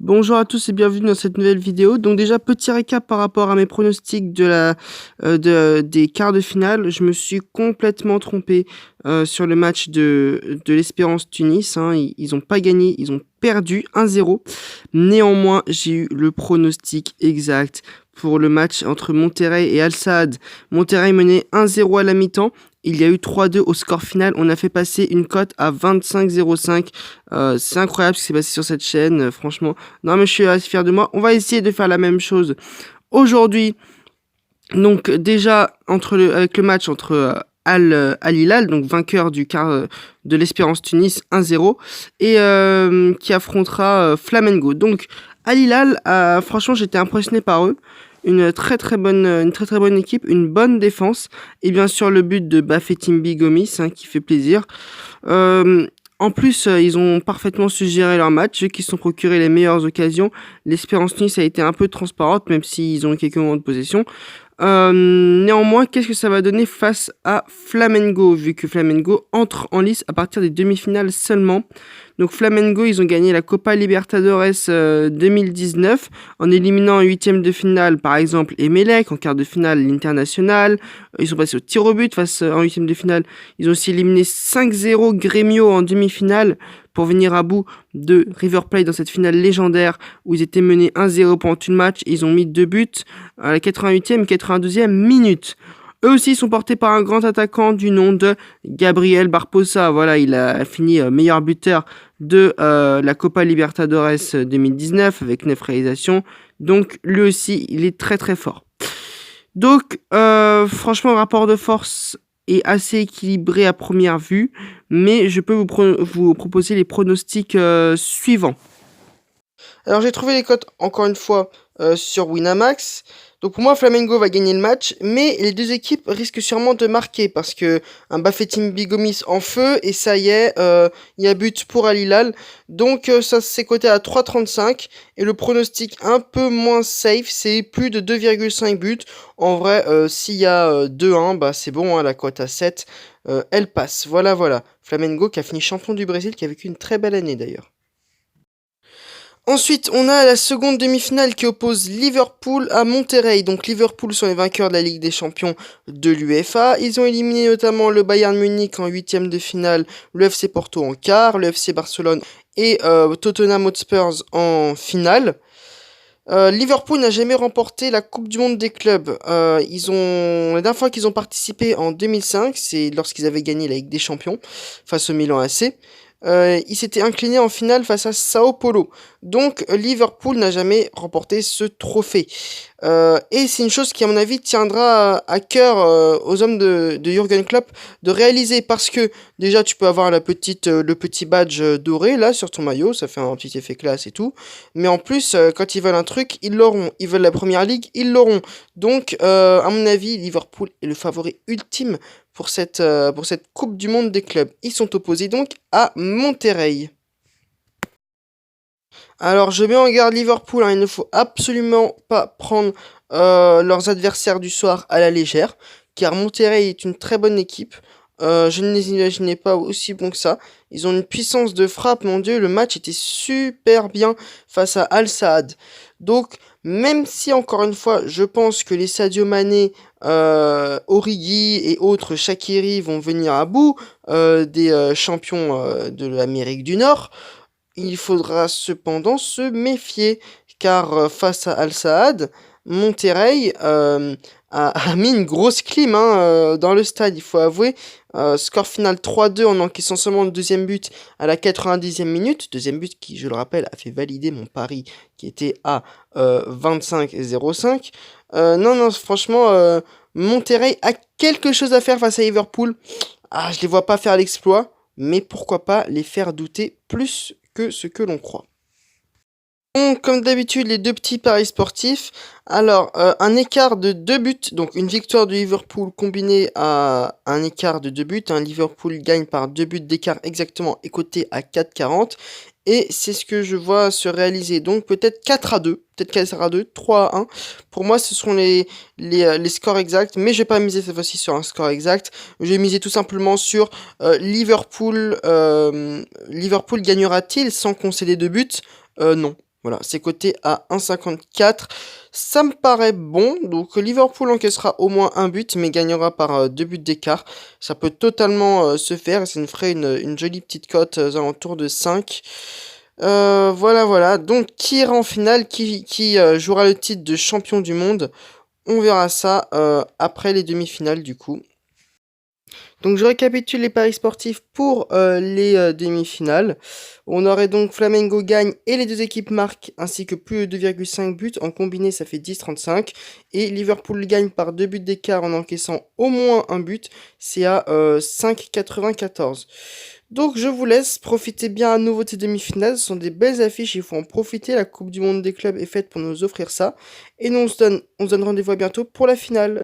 Bonjour à tous et bienvenue dans cette nouvelle vidéo. Donc déjà, petit récap par rapport à mes pronostics des quarts de finale. Je me suis complètement trompé sur le match de l'Espérance Tunis. Hein. Ils ont pas gagné, ils ont perdu 1-0. Néanmoins, j'ai eu le pronostic exact pour le match entre Monterrey et Al Sadd. Monterrey menait 1-0 à la mi-temps. Il y a eu 3-2 au score final. On a fait passer une cote à 25,05. C'est incroyable ce qui s'est passé sur cette chaîne. Franchement, non mais je suis assez fier de moi. On va essayer de faire la même chose aujourd'hui. Donc déjà avec le match entre Al Hilal, donc vainqueur du quart de l'Espérance Tunis 1-0, et qui affrontera Flamengo. Donc Al Hilal, franchement, j'étais impressionné par eux. Une très très bonne équipe, une bonne défense, et bien sûr le but de Bafétimbi Gomis, hein, qui fait plaisir. En plus, ils ont parfaitement su gérer leur match, eux qui se sont procurés les meilleures occasions. L'Espérance Tunis a été un peu transparente, même s'ils ont eu quelques moments de possession. Néanmoins, qu'est-ce que ça va donner face à Flamengo, vu que Flamengo entre en lice à partir des demi-finales seulement. Donc Flamengo, ils ont gagné la Copa Libertadores 2019 en éliminant en huitième de finale, par exemple, Emelec, en quart de finale, l'International. Ils sont passés au tir au but en huitième de finale. Ils ont aussi éliminé 5-0 Grêmio en demi-finale pour venir à bout de River Plate dans cette finale légendaire où ils étaient menés 1-0 pendant tout le match. Ils ont mis 2 buts à la 88e et 92e minute. Eux aussi sont portés par un grand attaquant du nom de Gabriel Barbosa. Voilà, il a fini meilleur buteur de la Copa Libertadores 2019 avec 9 réalisations. Donc lui aussi, il est très très fort. Donc franchement, le rapport de force est assez équilibré à première vue, mais je peux vous proposer les pronostics suivants. Alors j'ai trouvé les cotes encore une fois sur Winamax. Donc pour moi, Flamengo va gagner le match, mais les deux équipes risquent sûrement de marquer parce que un Bafétimbi Gomis en feu et ça y est, il y a but pour Al Hilal. Donc ça c'est coté à 3,35 et le pronostic un peu moins safe, c'est plus de 2,5 buts. En vrai, s'il y a 2-1, bah c'est bon, hein, la cote à 7, elle passe. Voilà. Flamengo qui a fini champion du Brésil, qui a vécu une très belle année d'ailleurs. Ensuite, on a la seconde demi-finale qui oppose Liverpool à Monterrey. Donc Liverpool sont les vainqueurs de la Ligue des Champions de l'UEFA. Ils ont éliminé notamment le Bayern Munich en huitième de finale, le FC Porto en quart, le FC Barcelone et Tottenham Hotspurs en finale. Liverpool n'a jamais remporté la Coupe du Monde des clubs. La dernière fois qu'ils ont participé en 2005, c'est lorsqu'ils avaient gagné la Ligue des Champions face au Milan AC. Il s'était incliné en finale face à Sao Paulo. Donc Liverpool n'a jamais remporté ce trophée. Et c'est une chose qui à mon avis tiendra à cœur aux hommes de Jürgen Klopp de réaliser, parce que déjà tu peux avoir le petit badge doré là sur ton maillot, ça fait un petit effet classe et tout. Mais en plus quand ils veulent un truc, ils l'auront. Ils veulent la première ligue, ils l'auront. Donc à mon avis, Liverpool est le favori ultime pour cette Coupe du Monde des clubs. Ils sont opposés donc à Monterrey. Alors, je mets en garde Liverpool, hein, il ne faut absolument pas prendre leurs adversaires du soir à la légère, car Monterrey est une très bonne équipe. Je ne les imaginais pas aussi bons que ça. Ils ont une puissance de frappe, mon Dieu, le match était super bien face à Al Sadd. Donc, même si, encore une fois, je pense que les Sadio Mané, Origi et autres Shaqiri vont venir à bout des champions de l'Amérique du Nord, il faudra cependant se méfier, car face à Al Sadd, Monterrey a mis une grosse clim, hein, dans le stade, il faut avouer. Score final 3-2 en encaissant seulement le deuxième but à la 90e minute. Deuxième but qui, je le rappelle, a fait valider mon pari qui était à 25,05. Non, franchement, Monterrey a quelque chose à faire face à Liverpool. Ah, je les vois pas faire l'exploit, mais pourquoi pas les faire douter plus que ce que l'on croit. Donc, comme d'habitude, les deux petits paris sportifs. Alors, un écart de 2 buts, donc une victoire de Liverpool combinée à un écart de 2 buts. Un Liverpool gagne par 2 buts d'écart exactement, et coté à 4,40. Et c'est ce que je vois se réaliser. Donc peut-être 4-2, peut-être 4-2, 3-1. Pour moi, ce seront les scores exacts. Mais je vais pas miser cette fois-ci sur un score exact. Je vais miser tout simplement sur Liverpool. Liverpool gagnera-t-il sans concéder de buts? Non. Voilà, c'est coté à 1,54. Ça me paraît bon. Donc Liverpool encaissera au moins un but, mais gagnera par 2 buts d'écart. Ça peut totalement se faire et ça nous ferait une jolie petite cote aux alentours de 5. Voilà, voilà. Donc qui ira en finale, qui jouera le titre de champion du monde? On verra ça après les demi-finales du coup. Donc je récapitule les paris sportifs pour les demi-finales. On aurait donc Flamengo gagne et les deux équipes marquent, ainsi que plus de 2,5 buts. En combiné, ça fait 10,35. Et Liverpool gagne par 2 buts d'écart en encaissant au moins un but. C'est à 5,94. Donc je vous laisse profiter bien à nouveau de ces demi-finales. Ce sont des belles affiches, il faut en profiter. La Coupe du Monde des clubs est faite pour nous offrir ça. Et nous on se donne rendez-vous à bientôt pour la finale.